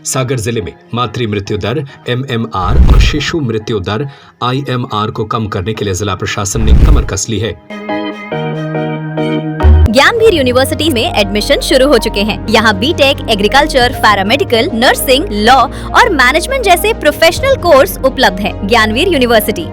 सागर जिले में मातृ मृत्यु दर MMR और शिशु मृत्यु दर IMR को कम करने के लिए जिला प्रशासन ने कमर कस ली है। ज्ञानवीर यूनिवर्सिटी में एडमिशन शुरू हो चुके हैं। यहाँ B Tech, agriculture, paramedical, nursing, law और मैनेजमेंट जैसे प्रोफेशनल कोर्स उपलब्ध है। ज्ञानवीर यूनिवर्सिटी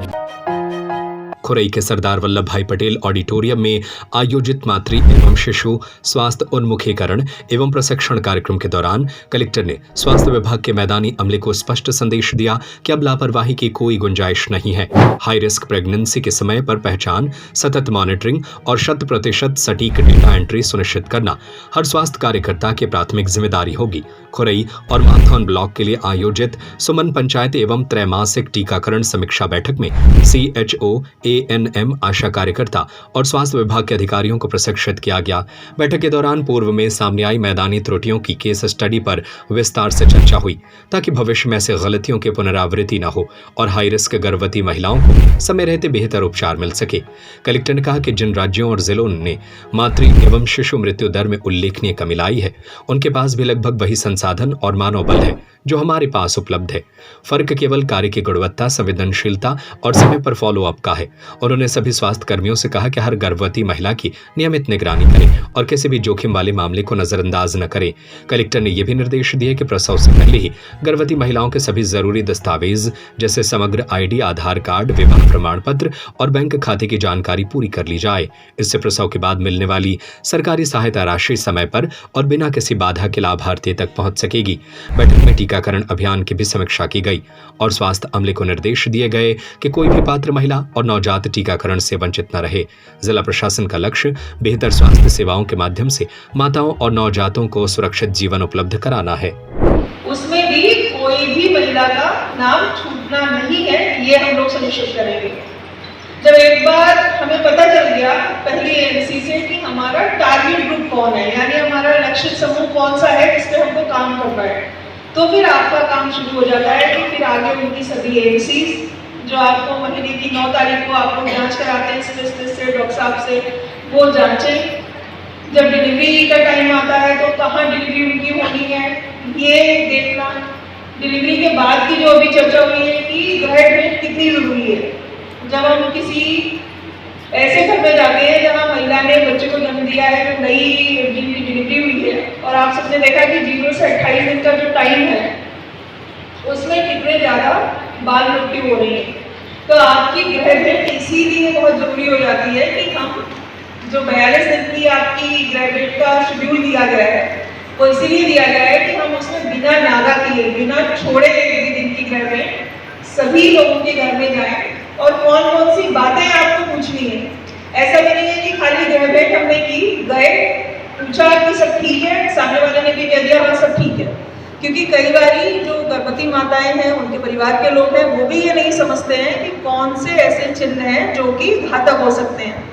खुरई के सरदार वल्लभ भाई पटेल ऑडिटोरियम में आयोजित मातृ एवं शिशु स्वास्थ्य उन्मुखीकरण एवं प्रशिक्षण कार्यक्रम के दौरान कलेक्टर ने स्वास्थ्य विभाग के मैदानी अमले को स्पष्ट संदेश दिया कि अब लापरवाही की कोई गुंजाइश नहीं है। हाई रिस्क प्रेगनेंसी के समय पर पहचान, सतत मॉनिटरिंग और 100% सटीक डेटा एंट्री सुनिश्चित करना हर स्वास्थ्य कार्यकर्ता की प्राथमिक जिम्मेदारी होगी। खुरई और माथौन ब्लॉक के लिए आयोजित सुमन पंचायत एवं त्रैमासिक टीकाकरण समीक्षा बैठक में CHO, ANM, आशा कार्यकर्ता और स्वास्थ्य विभाग के अधिकारियों को प्रशिक्षित किया गया। बैठक के दौरान पूर्व में सामने आई मैदानी त्रुटियों की केस स्टडी पर विस्तार से चर्चा हुई ताकि भविष्य में ऐसे गलतियों की पुनरावृत्ति न हो और हाई रिस्क गर्भवती महिलाओं को समय रहते बेहतर उपचार मिल सके। कलेक्टर ने कहा कि जिन राज्यों और जिलों ने मातृ एवं शिशु मृत्यु दर में उल्लेखनीय कमी लाई है, उनके पास भी लगभग वही संसाधन और मानव बल है जो हमारे पास उपलब्ध है। फर्क केवल कार्य की गुणवत्ता, संवेदनशीलता और समय पर फॉलो अप का है। उन्होंने सभी स्वास्थ्य कर्मियों से कहा कि हर गर्भवती महिला की नियमित निगरानी करें और किसी भी जोखिम वाले मामले को नजरअंदाज न करें। कलेक्टर ने यह भी निर्देश दिए कि प्रसव से पहले ही गर्भवती महिलाओं के सभी जरूरी दस्तावेज जैसे समग्र ID, आधार कार्ड, विवाह प्रमाण पत्र और बैंक खाते की जानकारी पूरी कर ली जाए। इससे प्रसव के बाद मिलने वाली सरकारी सहायता राशि समय पर और बिना किसी बाधा के लाभार्थी तक पहुंच सकेगी। बैठक में टीकाकरण अभियान की भी समीक्षा की गई और स्वास्थ्य अमले को निर्देश दिए गए कि कोई भी पात्र महिला और नवजात टीकाकरण से वंचित न रहे। जिला प्रशासन का लक्ष्य बेहतर स्वास्थ्य सेवाओं के माध्यम से माताओं और नवजातों को सुरक्षित जीवन उपलब्ध कराना है। उसमें भी कोई भी महिला का नाम छूटना नहीं है, ये हम लोग सुनिश्चित करेंगे। जब एक बार हमें पता चल गया पहली एजेंसी से कि हमारा टारगेट ग्रुप कौन है, यानी हमारा लक्षित समूह कौन सा है जिस पे हमको काम करना है, तो फिर आपका काम शुरू हो जाता है कि फिर आगे उनकी सभी एजेंसीज जो आपको महीने की 9 तारीख को आप लोग जांच कराते हैं स्पेशलिस्ट से, डॉक्टर साहब से, वो जांचें। जब डिलीवरी का टाइम आता है तो कहाँ डिलीवरी उनकी होनी है ये देखना। डिलीवरी के बाद की जो अभी चर्चा हुई है कि गृह भेंट कितनी जरूरी है। जब हम किसी ऐसे घर में जाते हैं जहाँ महिला ने बच्चे को जन्म दिया है, जो नई डिलीवरी हुई है, और आप सबने देखा कि 0 से 28 दिन का जो टाइम है उसमें कितने ज़्यादा बाल मृत्यु हो रही है। तो आपकी गृह भेंट इसीलिए बहुत जरूरी हो जाती है कि हम जो 42 दिन की आपकी गृह भेंट का शेड्यूल दिया गया है वो इसीलिए दिया गया है कि हम उसमें बिना नागा किए, बिना छोड़े एक दिन की गृह भेंट सभी लोगों के घर में जाएं और कौन कौन सी बातें आपको पूछनी है। ऐसा भी नहीं है कि खाली गृह भेंट हमने की, गए, पूछा कि सब ठीक है, सामने वाले ने भी कह दिया हाँ सब ठीक है। क्योंकि कई बारी जो गर्भवती माताएं हैं, उनके परिवार के लोग हैं, वो भी ये नहीं समझते हैं कि कौन से ऐसे चिन्ह हैं जो कि घातक हो सकते हैं।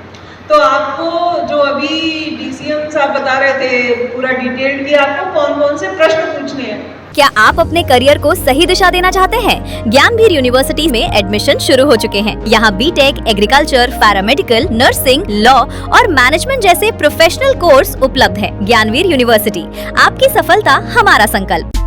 तो आपको जो अभी DCM साहब बता रहे थे पूरा डिटेल्ड कि आपको कौन कौन से प्रश्न पूछने हैं। क्या आप अपने करियर को सही दिशा देना चाहते हैं? ज्ञानवीर यूनिवर्सिटी में एडमिशन शुरू हो चुके हैं। यहाँ B Tech, agriculture, paramedical, nursing, law और मैनेजमेंट जैसे प्रोफेशनल कोर्स उपलब्ध है। ज्ञानवीर यूनिवर्सिटी, आपकी सफलता हमारा संकल्प।